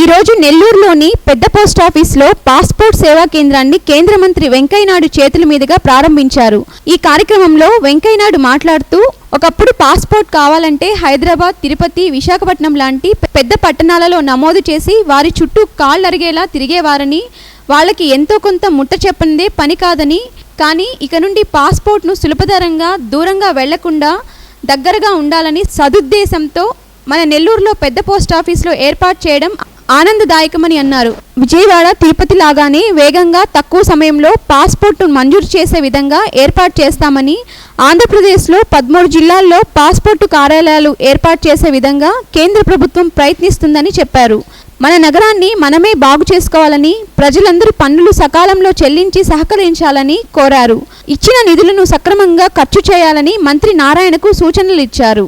ఈ రోజు నెల్లూరులోని పెద్ద పోస్ట్ ఆఫీస్లో పాస్పోర్ట్ సేవా కేంద్రాన్ని కేంద్ర మంత్రి వెంకయ్యనాయుడు చేతుల మీదుగా ప్రారంభించారు. ఈ కార్యక్రమంలో వెంకయ్యనాయుడు మాట్లాడుతూ, ఒకప్పుడు పాస్పోర్ట్ కావాలంటే హైదరాబాద్, తిరుపతి, విశాఖపట్నం లాంటి పెద్ద పట్టణాలలో నమోదు చేసి వారి చుట్టూ కాళ్ళరిగేలా తిరిగేవారని, వాళ్ళకి ఎంతో కొంత ముట్ట చెప్పనిదే పని కాదని, కానీ ఇక నుండి పాస్పోర్ట్ను సులభతరంగా దూరంగా వెళ్లకుండా దగ్గరగా ఉండాలని సదుద్దేశంతో మన నెల్లూరులో పెద్ద పోస్ట్ ఆఫీస్లో ఏర్పాటు చేయడం ఆనందదాయకమని అన్నారు. విజయవాడ, తిరుపతి లాగానే వేగంగా తక్కువ సమయంలో పాస్పోర్ట్ను మంజూరు చేసే విధంగా ఏర్పాటు చేస్తామని, ఆంధ్రప్రదేశ్లో 13 జిల్లాల్లో పాస్పోర్టు కార్యాలయాలు ఏర్పాటు చేసే విధంగా కేంద్ర ప్రభుత్వం ప్రయత్నిస్తుందని చెప్పారు. మన నగరాన్ని మనమే బాగు చేసుకోవాలని, ప్రజలందరూ పన్నులు సకాలంలో చెల్లించి సహకరించాలని కోరారు. ఇచ్చిన నిధులను సక్రమంగా ఖర్చు చేయాలని మంత్రి నారాయణకు సూచనలు ఇచ్చారు.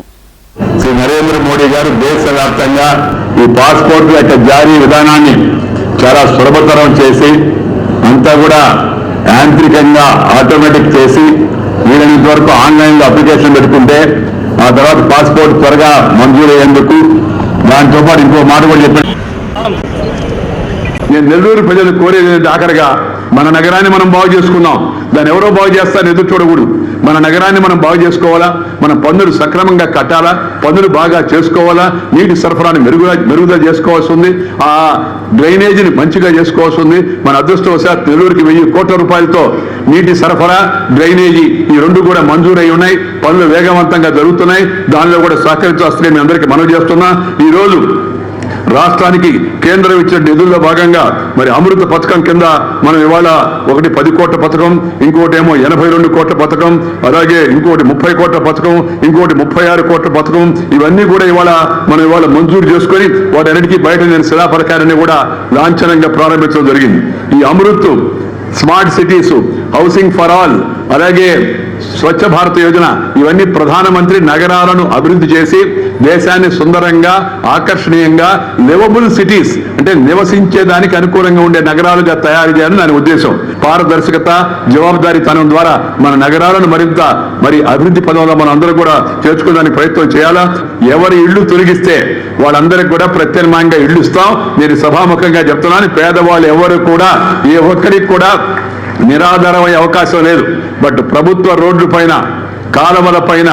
శ్రీ నరేంద్ర మోడీ గారు దేశవ్యాప్తంగా ఈ పాస్పోర్ట్ యొక్క జారీ విధానాన్ని చాలా సులభతరం చేసి, అంతా కూడా యాంత్రికంగా ఆటోమేటిక్ చేసి, వీలైనంత వరకు ఆన్లైన్లో అప్లికేషన్ పెట్టుకుంటే ఆ తర్వాత పాస్పోర్ట్ త్వరగా మంజూరు అయ్యేందుకు, దాంతో పాటు ఇంకో మాట కూడా చెప్పాను. నేను నెల్లూరు ప్రజలు కోరేది ఆఖరిగా, మన నగరాన్ని మనం బాగు చేసుకుందాం. దాన్ని ఎవరో బాగు చేస్తారని ఎదురు చూడకూడదు. మన నగరాన్ని మనం బాగు చేసుకోవాలా, మన పన్నులు సక్రమంగా కట్టాలా, పన్నులు బాగా చేసుకోవాలా, నీటి సరఫరాని మెరుగుదల చేసుకోవాల్సి ఉంది, ఆ డ్రైనేజీని మంచిగా చేసుకోవాల్సి ఉంది. మన అదృష్టవశాత్తు నెల్లూరుకి 1000 కోట్ల రూపాయలతో నీటి సరఫరా, డ్రైనేజీ ఈ రెండు కూడా మంజూరై ఉన్నాయి. పనులు వేగవంతంగా జరుగుతున్నాయి. దానిలో కూడా సహకరించాల్సిందే మీ అందరికీ మనవి చేస్తున్నా. ఈరోజు రాష్ట్రానికి కేంద్రం ఇచ్చిన నిధుల్లో భాగంగా మరి అమృత పథకం కింద మనం ఇవాళ ఒకటి 10 కోట్ల పథకం, ఇంకోటి ఏమో 82 కోట్ల పథకం, అలాగే ఇంకోటి 30 కోట్ల పథకం, ఇంకోటి 36 కోట్ల పథకం, ఇవన్నీ కూడా మనం ఇవాళ మంజూరు చేసుకొని వాటన్నిటికీ బయట నేను శిలాఫలకాన్ని కూడా లాంఛనంగా ప్రారంభించడం జరిగింది. ఈ Amrit, smart cities, housing for all, అలాగే స్వచ్ఛ భారత్ యోజన, ఇవన్నీ ప్రధానమంత్రి నగరాలను అభివృద్ధి చేసి దేశాన్ని సుందరంగా, ఆకర్షణీయంగా, లివబుల్ సిటీస్ అంటే నివసించేదానికి అనుకూలంగా ఉండే నగరాలుగా తయారు చేయాలని దాని ఉద్దేశం. పారదర్శకత, జవాబుదారీతనం ద్వారా మన నగరాలను మరింత అభివృద్ధి పదంలో మనం అందరూ కూడా చేర్చుకోవడానికి ప్రయత్నం చేయాలా. ఎవరి ఇళ్లు తొలగిస్తే వాళ్ళందరికీ కూడా ప్రత్యామ్నాయంగా ఇళ్లు ఇస్తాం. నేను సభాముఖంగా చెప్తున్నాను, పేదవాళ్ళు ఎవరు కూడా ఏ ఒక్కరికి కూడా నిరాధారమయ్యే అవకాశం లేదు. బట్ ప్రభుత్వ రోడ్ల పైన, కాలువల పైన,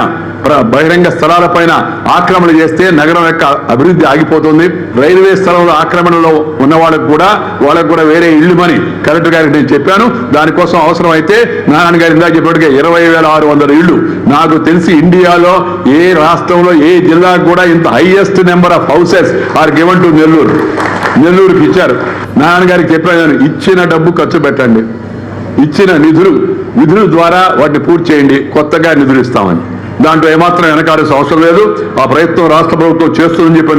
బహిరంగ స్థలాల పైన ఆక్రమణ చేస్తే నగరం యొక్క అభివృద్ధి ఆగిపోతుంది. రైల్వే స్థలంలో ఆక్రమణలో ఉన్న వాళ్ళకు కూడా వేరే ఇళ్లుమని కలెక్టర్ గారికి నేను చెప్పాను. దానికోసం అవసరం అయితే నారాయణ గారు ఇందాక చెప్పినట్టుగా 20,600 ఇళ్లు. నాకు తెలిసి ఇండియాలో ఏ రాష్ట్రంలో, ఏ జిల్లాకు కూడా ఇంత highest number of houses are given to నెల్లూరుకి ఇచ్చారు. నారాయణ గారికి చెప్పాను, ఇచ్చిన డబ్బు ఖర్చు పెట్టండి, ఇచ్చిన నిధుల ద్వారా వాటిని పూర్తి చేయండి, కొత్తగా నిధులు ఇస్తామని. దాంట్లో ఏమాత్రం వెనకాల్సిన అవసరం లేదు. ఆ ప్రయత్నం రాష్ట్ర ప్రభుత్వం చేస్తుందని చెప్పి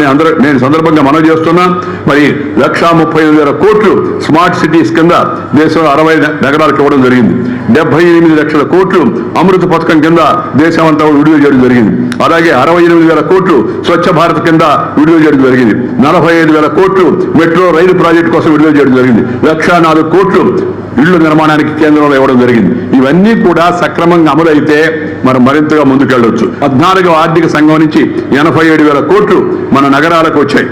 నేను సందర్భంగా మనవి చేస్తున్నా. మరి 1,35,000 కోట్లు స్మార్ట్ సిటీస్ కింద దేశంలో 60 నగరాలకు ఇవ్వడం జరిగింది. 78 లక్షల కోట్లు అమృత పథకం కింద దేశం అంతా విడుదల చేయడం జరిగింది. అలాగే 68,000 కోట్లు స్వచ్ఛ భారత్ కింద విడుదల చేయడం జరిగింది. 45,000 కోట్లు మెట్రో రైలు ప్రాజెక్టు కోసం విడుదల చేయడం జరిగింది. 1,04 కోట్లు ఇళ్ల నిర్మాణానికి కేంద్రంలో ఇవ్వడం జరిగింది. ఇవన్నీ కూడా సక్రమంగా అమలు అయితే మనం మరింతగా ముందుకెళ్ళొచ్చు. 14వ ఆర్థిక సంఘం నుంచి 87,000 కోట్లు మన నగరాలకు వచ్చాయి.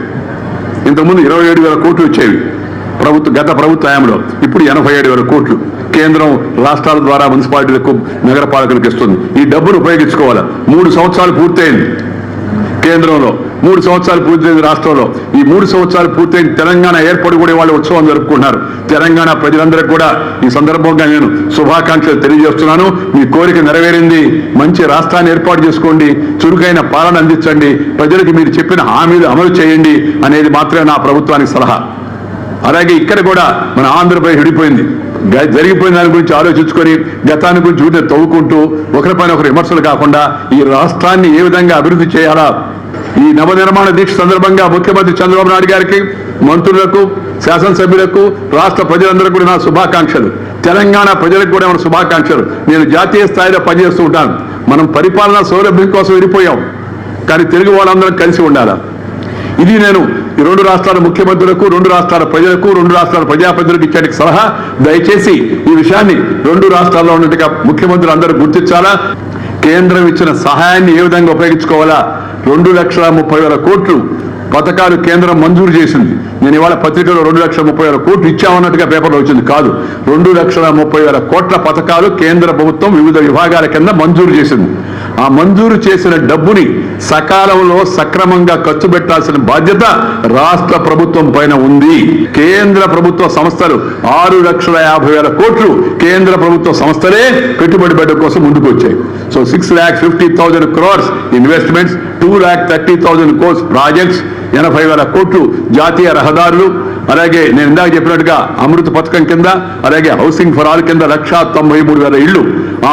ఇంతకుముందు 27,000 కోట్లు వచ్చేవి గత ప్రభుత్వ హయాంలో. ఇప్పుడు 87,000 కోట్లు కేంద్రం రాష్ట్రాల ద్వారా మున్సిపాలిటీలకు, నగరపాలకులకు ఇస్తుంది. ఈ డబ్బును ఉపయోగించుకోవాలి. 3 సంవత్సరాలు పూర్తయింది కేంద్రంలో, 3 సంవత్సరాలు పూర్తయింది రాష్ట్రంలో. ఈ 3 సంవత్సరాలు పూర్తయిన తెలంగాణ ఏర్పడి కూడా వాళ్ళు ఉత్సవం జరుపుకుంటున్నారు. తెలంగాణ ప్రజలందరికీ కూడా ఈ సందర్భంగా నేను శుభాకాంక్షలు తెలియజేస్తున్నాను. మీ కోరిక నెరవేరింది. మంచి రాష్ట్రాన్ని ఏర్పాటు చేసుకోండి, చురుకైన పాలన అందించండి, ప్రజలకు మీరు చెప్పిన హామీలు అమలు చేయండి అనేది మాత్రమే నా ప్రభుత్వానికి సలహా. అలాగే ఇక్కడ కూడా మన ఆంధ్రప్రదేశ్ విడిపోయింది. జరిగిపోయిన దాని గురించి ఆలోచించుకొని గతాన్ని గురించి వీటిని తవ్వుకుంటూ ఒకరిపైన ఒకరు విమర్శలు కాకుండా ఈ రాష్ట్రాన్ని ఏ విధంగా అభివృద్ధి చేయాలా, ఈ నవనిర్మాణ దీక్ష సందర్భంగా ముఖ్యమంత్రి చంద్రబాబు నాయుడు గారికి, మంత్రులకు, శాసనసభ్యులకు, రాష్ట్ర ప్రజలందరికీ కూడా నా శుభాకాంక్షలు. తెలంగాణ ప్రజలకు కూడా మన శుభాకాంక్షలు. నేను జాతీయ స్థాయిలో పనిచేస్తూ ఉంటాను. మనం పరిపాలనా సౌలభ్యం కోసం విడిపోయాం, కానీ తెలుగు వాళ్ళందరం కలిసి ఉండాలా. ఇది నేను ఈ 2 రాష్ట్రాల ముఖ్యమంత్రులకు, 2 రాష్ట్రాల ప్రజలకు, 2 రాష్ట్రాల ప్రజాప్రతినిధులకు ఇచ్చే సలహా. దయచేసి ఈ విషయాన్ని 2 రాష్ట్రాల్లో ఉన్నట్టుగా ముఖ్యమంత్రులు అందరూ గుర్తించాలా. కేంద్రం ఇచ్చిన సహాయాన్ని ఏ విధంగా ఉపయోగించుకోవాలా. 2,30,000 కోట్లు పథకాలు కేంద్రం మంజూరు చేసింది. నేను ఇవాళ పత్రికలో 2,30,000 కోట్లు ఇచ్చామన్నట్టుగా పేపర్లో వచ్చింది. కాదు, 2,30,000 కోట్ల పథకాలు కేంద్ర ప్రభుత్వం వివిధ విభాగాల కింద మంజూరు చేసింది. ఆ మంజూరు చేసిన డబ్బుని సకాలంలో సక్రమంగా ఖర్చు పెట్టాల్సిన బాధ్యత రాష్ట్ర ప్రభుత్వం పైన ఉంది. కేంద్ర ప్రభుత్వ సంస్థలు 6,50,000 కోట్లు కేంద్ర ప్రభుత్వ సంస్థలే పెట్టుబడి పెట్టడం కోసం ముందుకు వచ్చాయి. So 6,50,000 crores investments, 2,30,000 crores projects, 80,000 కోట్లు జాతీయ రహదారులు, అలాగే నేను ఇందాక చెప్పినట్టుగా అమృత పథకం కింద, అలాగే హౌసింగ్ ఫర్ ఆల్ కింద 1,93,000 ఇళ్లు.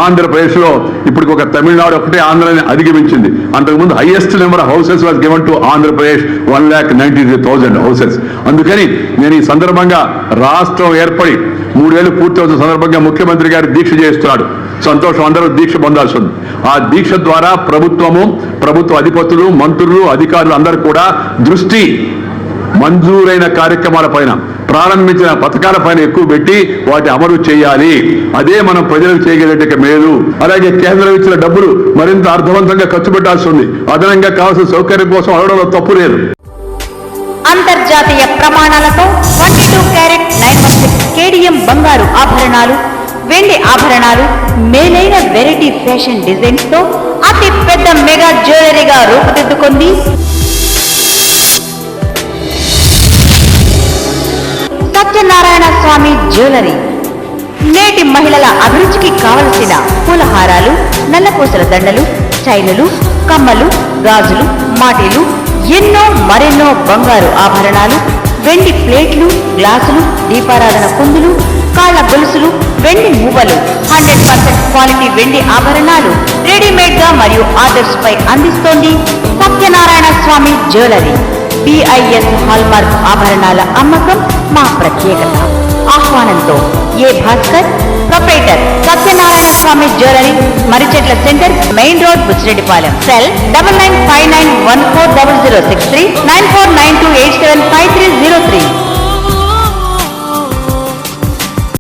ఆంధ్రప్రదేశ్లో ఇప్పుడు ఒక తమిళనాడు ఒకటే ఆంధ్రాని అధిగమించింది. అంతకుముందు highest number of houses was given to Andhra Pradesh, 1,93,000 houses. అందుకని నేను ఈ సందర్భంగా రాష్ట్రం ఏర్పడి 3 ఏళ్లు పూర్తవుతున్న సందర్భంగా ముఖ్యమంత్రి గారు దీక్ష చేస్తున్నాడు. సంతోషం, అందరూ దీక్ష పొందాల్సి ఉంది. ఆ దీక్ష ద్వారా ప్రభుత్వము, ప్రభుత్వ అధిపతులు, మంత్రులు, అధికారులు అందరూ కూడా దృష్టి మంజూరైన కార్యక్రమాల పైన, ప్రారంభించిన పథకాల పైన ఎక్కువ పెట్టి వాటి అమలు చేయాలి. అదే మనం ప్రజలకు చేయగలిగే మేలు. అలాగే కేంద్రం ఇచ్చిన డబ్బులు మరింత అర్థవంతంగా ఖర్చు పెట్టాల్సి ఉంది. అదనంగా కావాల్సిన సౌకర్యం కోసం అడగడంలో తప్పు లేదు. అంతర్జాతీయ ప్రమాణాలతో 22 క్యారెట్ 916 కేడిఎం బంగారు ఆభరణాలు, వెండి ఆభరణాలు, మేలైన వెరైటీ ఫ్యాషన్ డిజైన్స్ తో అతి పెద్ద మెగా జ్యువెలరీగా రూపుదిద్దుకుంది సత్యనారాయణ స్వామి జ్యువెలరీ. నేటి మహిళల అభిరుచికి కావలసిన పూలహారాలు, నల్లపూసల దండలు, చైనులు, కమ్మలు, గాజులు, మాటీలు, ఎన్నో మరెన్నో బంగారు ఆభరణాలు, వెండి ప్లేట్లు, గ్లాసులు, దీపారాధన కుందులు, కాళ్ళ గొలుసులు, వెండి మువ్వలు, 100% క్వాలిటీ వెండి ఆభరణాలు రెడీమేడ్ గా మరియు ఆర్డర్స్ పై అందిస్తోంది Satyanarayana Swamy jewellery. BIS hallmark ఆభరణాల అమ్మకం మా ప్రత్యేకత. ఆహ్వానంతో A Bhaskar, proprietor, Satyanarayana Swamy jewellery, Marichetla centre, main road, Buchireddypalem. Cell 9959140063, 9492875303.